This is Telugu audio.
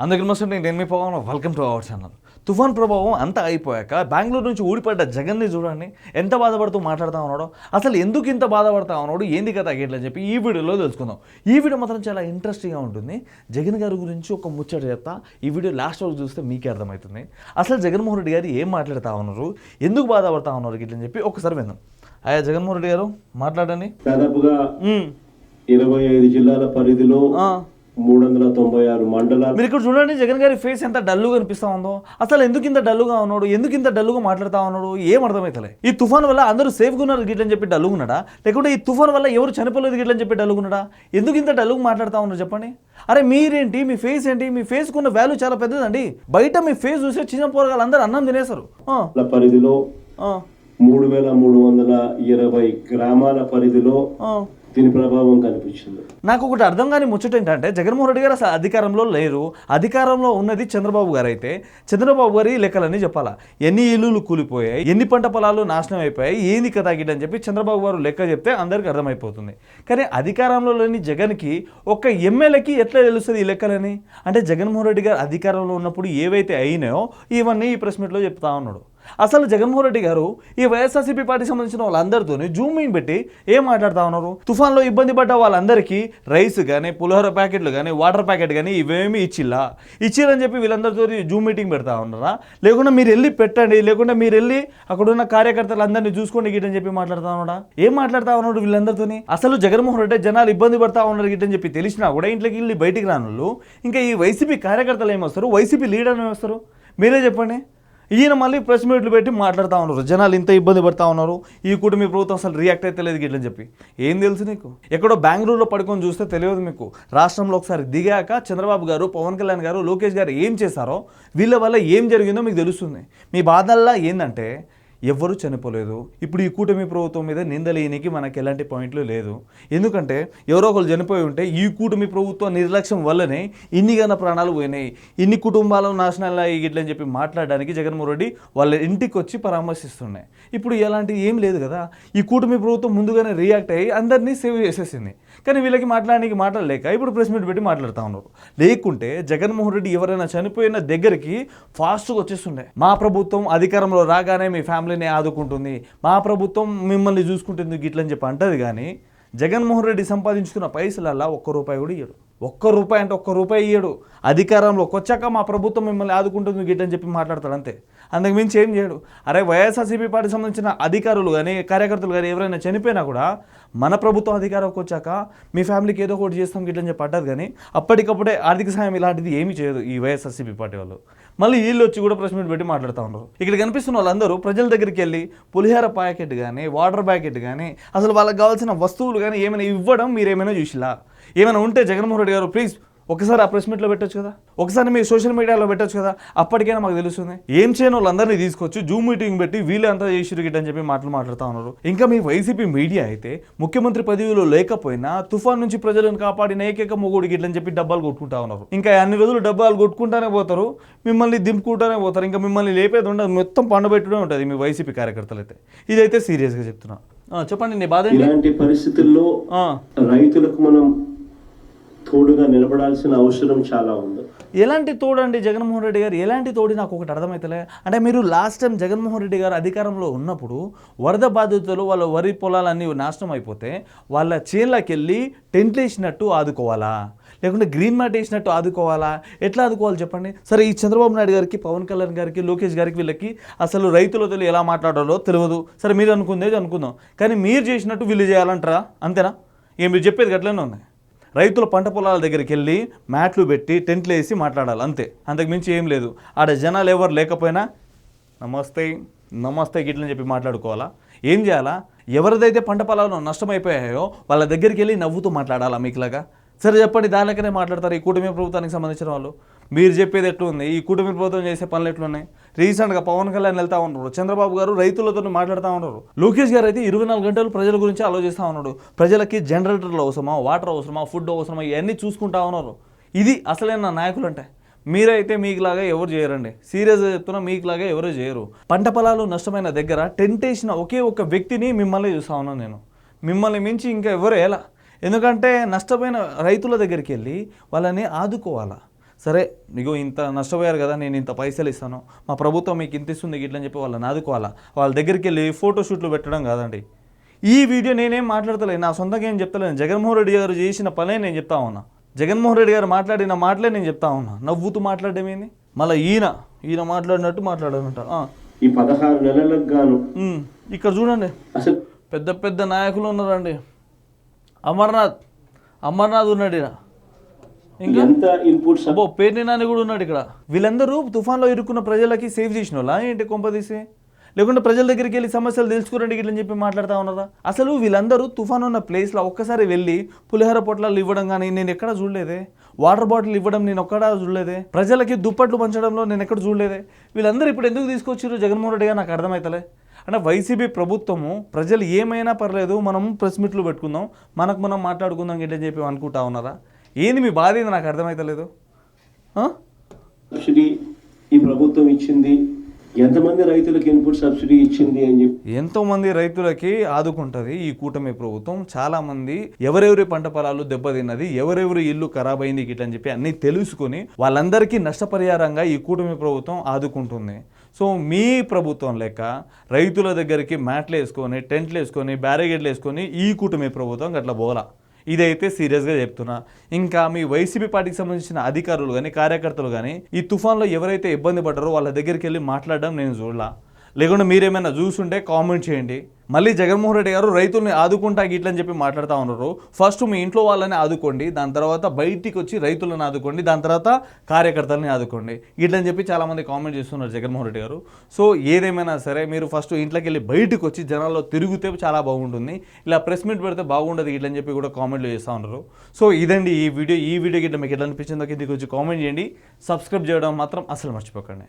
అందరికీ నమస్తే, నేను మీ Pavan. Welcome to our channel. తుఫాన్ ప్రభావం అంతా అయిపోయాక బెంగళూరు నుంచి ఊడిపడ్డ జగన్ని చూడండి ఎంత బాధపడుతూ మాట్లాడుతూ ఉన్నాడో. అసలు ఎందుకు ఇంత బాధపడతా ఉన్నాడు, ఏంది కదా అగేట్లని చెప్పి ఈ వీడియోలో తెలుసుకుందాం. ఈ వీడియో మాత్రం చాలా ఇంట్రెస్టింగ్గా ఉంటుంది. జగన్ గారి గురించి ఒక ముచ్చట చెప్తా. ఈ వీడియో లాస్ట్ వరకు చూస్తే మీకే అర్థమవుతుంది అసలు జగన్మోహన్ రెడ్డి గారు ఏం మాట్లాడుతూ ఉన్నారు, ఎందుకు బాధపడతా ఉన్నారు ఇట్లని చెప్పి ఒకసారి విందాం. అయ్యా జగన్మోహన్ రెడ్డి గారు మాట్లాడండి. దాదాపుగా 25 జిల్లాల పరిధిలో 396 మండలాలు. మీరు ఇక్కడ చూడండి, జగన్ గారి ఫేస్ ఎంత డల్లుగా కనిపిస్తా ఉందో. అసలు ఎందుకు ఇంత డల్లుగా ఉన్నాడు, ఎందుకు ఇంత డల్లుగా మాట్లాడుతూ ఉన్నాడు, ఏం అర్థమవుతలే. ఈ తుఫాన్ వల్ల అందరూ సేఫ్గా ఉన్నారు గిట్లని చెప్పి డల్లుగున్నాడా, లేకుంటే ఈ తుఫాన్ వల్ల ఎవరు చనిపోలేదు గిట్లని చెప్పి డల్లుగున్నాడా? ఎందుకు ఇంత డల్లుగా మాట్లాడుతూ ఉన్నారు చెప్పండి. అరే మీరేంటి, మీ ఫేస్ ఏంటి? మీ ఫేస్కి ఉన్న వాల్యూ చాలా పెద్దదండి. బయట మీ ఫేస్ చూసే చిన్న పోరగాళ్ళు అందరూ అన్నం తినేశారు. పరిధిలో 3320 గ్రామాల పరిధిలో దీని ప్రభావం కనిపించింది. నాకు ఒకటి అర్థం కాని ముచ్చట ఏంటంటే, జగన్మోహన్ రెడ్డి గారు అసలు అధికారంలో లేరు. అధికారంలో ఉన్నది చంద్రబాబు గారు. అయితే చంద్రబాబు గారి లెక్కలన్నీ చెప్పాలా. ఎన్ని ఇల్లులు కూలిపోయాయి, ఎన్ని పంట పొలాలు నాశనం అయిపోయాయి, ఏంది కదా గిడ్డని చెప్పి చంద్రబాబు గారు లెక్క చెప్తే అందరికీ అర్థమైపోతుంది. కానీ అధికారంలో లేని జగన్కి ఒక్క ఎమ్మెల్యేకి ఎట్లా తెలుస్తుంది ఈ లెక్కలని? అంటే జగన్మోహన్ రెడ్డి గారు అధికారంలో ఉన్నప్పుడు ఏవైతే అయినాయో ఇవన్నీ ఈ ప్రెస్ మీట్లో చెప్తా ఉన్నాడు. అసలు జగన్మోహన్ రెడ్డి గారు ఈ వైఎస్ఆర్సీపీ పార్టీకి సంబంధించిన వాళ్ళందరితో జూమింగ్ పెట్టి ఏం మాట్లాడుతూ ఉన్నారు? తుఫాన్లో ఇబ్బంది పడ్డ వాళ్ళందరికీ రైస్ కానీ, పులిహోర ప్యాకెట్లు కానీ, వాటర్ ప్యాకెట్ కానీ ఇవేమీ ఇచ్చిరని చెప్పి వీళ్ళందరితో జూమ్ మీటింగ్ పెడతా ఉన్నారా? లేకుండా మీరు వెళ్ళి పెట్టండి, లేకుండా మీరు వెళ్ళి అక్కడున్న కార్యకర్తలందరినీ చూసుకోండి గిట్టని చెప్పి మాట్లాడుతూ ఉన్నాడా? ఏం మాట్లాడుతూ ఉన్నాడు వీళ్ళందరితో? అసలు జగన్మోహన్ రెడ్డి జనాలు ఇబ్బంది పడతా ఉన్నారు గిట్టని చెప్పి తెలిసినా కూడా ఇంట్లోకి వెళ్ళి బయటికి రానుళ్ళు ఇంకా ఈ వైసీపీ కార్యకర్తలు ఏమొస్తారు, వైసీపీ లీడర్లు ఏమొస్తారు? మీరే చెప్పండి. ఈయన మళ్ళీ ప్రెస్ మీట్లు పెట్టి మాట్లాడుతూ ఉన్నారు, జనాలు ఇంత ఇబ్బంది పడుతూ ఉన్నారు, ఈ కూటమి ప్రభుత్వం అసలు రియాక్ట్ అయితే లేదు గిట్లని చెప్పి. ఏం తెలుసు నీకు? ఎక్కడో బెంగళూరులో పడుకొని చూస్తే తెలియదు మీకు. రాష్ట్రంలో ఒకసారి దిగాక చంద్రబాబు గారు, పవన్ కళ్యాణ్ గారు, లోకేష్ గారు ఏం చేశారో, వీళ్ళ వల్ల ఏం జరిగిందో మీకు తెలుస్తుంది. మీ బాధల్లా ఏంటంటే ఎవ్వరూ చనిపోలేదు. ఇప్పుడు ఈ కూటమి ప్రభుత్వం మీద నిందలేనికి మనకు ఎలాంటి పాయింట్లు లేదు. ఎందుకంటే ఎవరో ఒకరు చనిపోయి ఉంటే ఈ కూటమి ప్రభుత్వం నిర్లక్ష్యం వల్లనే ఇన్ని గన ప్రాణాలు పోయినాయి, ఇన్ని కుటుంబాలు నాశనాలు అయ్యి ఇట్లని చెప్పి మాట్లాడడానికి జగన్మోహన్ రెడ్డి వాళ్ళ ఇంటికి వచ్చి పరామర్శిస్తున్నాయి. ఇప్పుడు ఎలాంటివి ఏం లేదు కదా. ఈ కూటమి ప్రభుత్వం ముందుగానే రియాక్ట్ అయ్యి అందరినీ సేవ్ చేసేసింది. కానీ వీళ్ళకి మాట్లాడడానికి మాట్లాడలేక ఇప్పుడు ప్రెస్ మీట్ పెట్టి మాట్లాడుతూ ఉన్నారు. లేకుంటే జగన్మోహన్ రెడ్డి ఎవరైనా చనిపోయిన దగ్గరికి ఫాస్ట్గా వచ్చేస్తుండే. మా ప్రభుత్వం అధికారంలో రాగానే మీ ఫ్యామిలీని ఆదుకుంటుంది, మా ప్రభుత్వం మిమ్మల్ని చూసుకుంటుంది గిట్లని చెప్పి అంటది. కానీ జగన్మోహన్ రెడ్డి సంపాదించుకున్న పైసలల్లా ₹1 కూడా ఇయ్యడు. ₹1 అంటే ₹1 ఇయ్యడు. అధికారంలోకి వచ్చాక మా ప్రభుత్వం మిమ్మల్ని ఆదుకుంటుంది గిట్టని చెప్పి మాట్లాడతాడు అంతే. అంతకు మించి ఏం చేయడు. అరే వైఎస్ఆర్సీపీ పార్టీకి సంబంధించిన అధికారులు కానీ, కార్యకర్తలు కానీ ఎవరైనా చనిపోయినా కూడా మన ప్రభుత్వం అధికారంలోకి వచ్చాక మీ ఫ్యామిలీకి ఏదో ఒకటి చేస్తాం గిట్లని చెప్పి అంటారు. కానీ అప్పటికప్పుడే ఆర్థిక సాయం ఇలాంటిది ఏమీ చేయదు ఈ వైఎస్ఆర్సీపీ పార్టీ వాళ్ళు. మళ్ళీ వీళ్ళు వచ్చి కూడా ప్రెస్ మీట్ పెట్టి మాట్లాడుతూ ఉన్నారు. ఇక్కడ కనిపిస్తున్న వాళ్ళందరూ ప్రజల దగ్గరికి వెళ్ళి పులిహోర ప్యాకెట్ కానీ, వాటర్ ప్యాకెట్ కానీ, అసలు వాళ్ళకి కావాల్సిన వస్తువులు కానీ ఏమైనా ఇవ్వడం మీరేమైనా చూసిలా? ఏమైనా ఉంటే జగన్మోహన్ రెడ్డి గారు ప్లీజ్ ఒకసారి ఆ ప్రెస్ మీట్లో పెట్టచ్చు కదా, ఒకసారి మీ సోషల్ మీడియాలో పెట్టచ్చు కదా. అప్పటికైనా మాకు తెలుస్తుంది. ఏం చేయని వాళ్ళందరినీ తీసుకొచ్చి జూమ్ మీటింగ్ పెట్టి వీళ్ళే అంతా చేసిరు గిట్టని చెప్పి మాట్లాడుతూ ఉన్నారు. ఇంకా మీ వైసీపీ మీడియా అయితే ముఖ్యమంత్రి పదవిలో లేకపోయినా తుఫాన్ నుంచి ప్రజలను కాపాడిన ఏకైక మొగుడు గిట్లని చెప్పి డబ్బాలు కొట్టుకుంటా ఉన్నారు. ఇంకా అన్ని రోజులు డబ్బాలు కొట్టుకుంటానే పోతారు, మిమ్మల్ని దింపుకుంటానే పోతారు. ఇంకా మిమ్మల్ని లేపేది ఉండదు, మొత్తం పండబెట్టడం ఉంటుంది మీ వైసీపీ కార్యకర్తలు అయితే. ఇదైతే సీరియస్గా చెప్తున్నా. చెప్పండి నీ బాధ. ఇలాంటి పరిస్థితుల్లో రైతులకు మనం తోడుగా నిలబడాల్సిన అవసరం చాలా ఉంది. ఎలాంటి తోడు అండి జగన్మోహన్ రెడ్డి గారు? ఎలాంటి తోడు నాకు ఒకటి అర్థమవుతలే. అంటే మీరు లాస్ట్ టైం జగన్మోహన్ రెడ్డి గారు అధికారంలో ఉన్నప్పుడు వరద బాధితులు వాళ్ళ వరి పొలాలన్నీ నాశనం అయిపోతే వాళ్ళ చేన్లకి వెళ్ళి టెంట్లు వేసినట్టు ఆదుకోవాలా, లేకుంటే గ్రీన్ మ్యాట్ వేసినట్టు ఆదుకోవాలా? ఎట్లా ఆదుకోవాలి చెప్పండి. సరే ఈ చంద్రబాబు నాయుడు గారికి, పవన్ కళ్యాణ్ గారికి, లోకేష్ గారికి వీళ్ళకి అసలు రైతులతో ఎలా మాట్లాడాలో తెలియదు. సరే మీరు అనుకుందేది అనుకుందాం, కానీ మీరు చేసినట్టు వీళ్ళు చేయాలంటారా? అంతేనా? ఏం మీరు చెప్పేది గట్లనే ఉంది. రైతుల పంట పొలాల దగ్గరికి వెళ్ళి మ్యాట్లు పెట్టి టెంట్లు వేసి మాట్లాడాలి అంతే, అంతకు మించి ఏం లేదు. ఆడ జనాలు ఎవరు లేకపోయినా నమస్తే గిట్లని చెప్పి మాట్లాడుకోవాలా? ఏం చేయాలా? ఎవరిదైతే పంట పొలాలు నష్టమైపోయాయో వాళ్ళ దగ్గరికి వెళ్ళి నవ్వుతూ మాట్లాడాలా మీకులాగా? సరే చెప్పండి, దాని లెక్కనే మాట్లాడతారు ఈ కూటమి ప్రభుత్వానికి సంబంధించిన వాళ్ళు. మీరు చెప్పేది ఎట్లుంది, ఈ కూటమి ప్రభుత్వం చేసే పనులు ఎట్లున్నాయి? రీసెంట్గా పవన్ కళ్యాణ్ వెళ్తూ ఉన్నారు, చంద్రబాబు గారు రైతులతో మాట్లాడుతూ ఉన్నారు, లోకేష్ గారు అయితే 24 గంటలు ప్రజల గురించి ఆలోచిస్తూ ఉన్నాడు. ప్రజలకి జనరేటర్లు అవసరమా, వాటర్ అవసరమా, ఫుడ్ అవసరమా, ఇవన్నీ చూసుకుంటా ఉన్నారు. ఇది అసలైన నాయకులు అంటే. మీరైతే మీకులాగా ఎవరు చేయరండి, సీరియస్గా చెప్తున్నా, మీకులాగా ఎవరు చేయరు. పంట పొలాలు నష్టమైన దగ్గర టెంట్ వేసిన ఒకే ఒక వ్యక్తిని మిమ్మల్ని చూస్తూ ఉన్నాను నేను. మిమ్మల్ని మించి ఇంకా ఎవరు ఎలా? ఎందుకంటే నష్టమైన రైతుల దగ్గరికి వెళ్ళి వాళ్ళని ఆదుకోవాలా. సరే నీకు ఇంత నష్టపోయారు కదా, నేను ఇంత పైసలు ఇస్తాను, మా ప్రభుత్వం మీకు ఇంత ఇస్తుంది ఇట్లా అని చెప్పి వాళ్ళని ఆదుకోవాలా. వాళ్ళ దగ్గరికి వెళ్ళి ఫోటోషూట్లు పెట్టడం కాదండి. ఈ వీడియో నేనేం మాట్లాడతలేదు, నా సొంతంగా ఏం చెప్తలేను. జగన్మోహన్ రెడ్డి గారు చేసిన పనే నేను చెప్తా ఉన్నా. జగన్మోహన్ రెడ్డి గారు మాట్లాడిన మాటలే నేను చెప్తా ఉన్నా. నవ్వుతూ మాట్లాడడం ఏంది? మళ్ళీ ఈయన మాట్లాడినట్టు మాట్లాడాలంట. ఈ 16 నెలలకు గాను ఇక్కడ చూడండి, అసలు పెద్ద పెద్ద నాయకులు ఉన్నారండి. అమర్నాథ్ ఉన్నాడు ఇక్కడ, ఇంకా ఎంత ఇన్పుట్స్ అబ్బో పేర్ని నాని కూడా ఉన్నాడు ఇక్కడ. వీళ్ళందరూ తుఫాన్లో ఇరుక్కున్న ప్రజలకి సేవ్ చేసిన వాళ్ళ ఏంటి కొంపదీసి? లేకుంటే ప్రజల దగ్గరికి వెళ్ళి సమస్యలు తెలుసుకోరండి ఇట్లని చెప్పి మాట్లాడుతూ ఉన్నారా? అసలు వీళ్ళందరూ తుఫాన్ ఉన్న ప్లేస్లో ఒక్కసారి వెళ్ళి పులిహోర పొట్లాలు ఇవ్వడం కానీ నేను ఎక్కడ చూడలేదే. వాటర్ బాటిల్ ఇవ్వడం నేను ఒక్కడా చూడలేదే. ప్రజలకి దుప్పట్లు పంచడంలో నేను ఎక్కడ చూడలేదే. వీళ్ళందరూ ఇప్పుడు ఎందుకు తీసుకొచ్చారు జగన్మోహన్ రెడ్డి గారు నాకు అర్థమవుతలే. అంటే వైసీపీ ప్రభుత్వము ప్రజలు ఏమైనా పర్లేదు, మనం ప్రెస్ మీట్లు పెట్టుకుందాం, మనం మాట్లాడుకుందాం ఇట్లని చెప్పి అనుకుంటా ఉన్నారా? ఏంది మీ బాధ? ఏంది నాకు అర్థమవుతలేదు. సబ్సిడీ ఈ ప్రభుత్వం ఇచ్చింది, ఎంతమంది రైతులకు ఇన్పుట్ సబ్సిడీ ఇచ్చింది అని చెప్పి ఎంతోమంది రైతులకి ఆదుకుంటుంది ఈ కూటమి ప్రభుత్వం. చాలామంది ఎవరెవరి పంట పొలాలు దెబ్బతిన్నది, ఎవరెవరి ఇల్లు ఖరాబ్ అయింది ఇట్లని చెప్పి అన్నీ తెలుసుకొని వాళ్ళందరికీ నష్టపరిహారంగా ఈ కూటమి ప్రభుత్వం ఆదుకుంటుంది. సో మీ ప్రభుత్వం లెక్క రైతుల దగ్గరికి మ్యాట్లు వేసుకొని, టెంట్లు వేసుకొని, బ్యారిగేడ్లు వేసుకొని ఈ కూటమి ప్రభుత్వం గట్ల పోలా. ఇదైతే సీరియస్గా చెప్తున్నా. ఇంకా మీ వైసీపీ పార్టీకి సంబంధించిన అధికారులు కానీ, కార్యకర్తలు కానీ ఈ తుఫాన్లో ఎవరైతే ఇబ్బంది పడ్డారో వాళ్ళ దగ్గరికి వెళ్ళి మాట్లాడడం నేను చూడలా. లేకుంటే మీరేమైనా చూసుంటే కామెంట్ చేయండి. మళ్ళీ జగన్మోహన్ రెడ్డి గారు రైతుల్ని ఆదుకుంటా గిట్లని చెప్పి మాట్లాడుతూ ఉన్నారు. ఫస్ట్ మీ ఇంట్లో వాళ్ళని ఆదుకోండి, దాని తర్వాత బయటికి వచ్చి రైతులను ఆదుకోండి, దాని తర్వాత కార్యకర్తలని ఆదుకోండి ఇట్లని చెప్పి చాలామంది కామెంట్ చేస్తున్నారు జగన్మోహన్ రెడ్డి గారు. సో ఏదేమైనా సరే మీరు ఫస్ట్ ఇంట్లోకి వెళ్ళి బయటకు వచ్చి జనాల్లో తిరిగితే చాలా బాగుంటుంది. ఇలా ప్రెస్ మీట్ పెడితే బాగుండదు ఇట్లని చెప్పి కూడా కామెంట్లు చేస్తూ ఉన్నారు. సో ఇదండి ఈ వీడియో గిట్ల మీకు ఎట్లా అనిపించిందో కిందకి వచ్చి కామెంట్ చేయండి. సబ్స్క్రైబ్ చేయడం మాత్రం అసలు మర్చిపోకండి.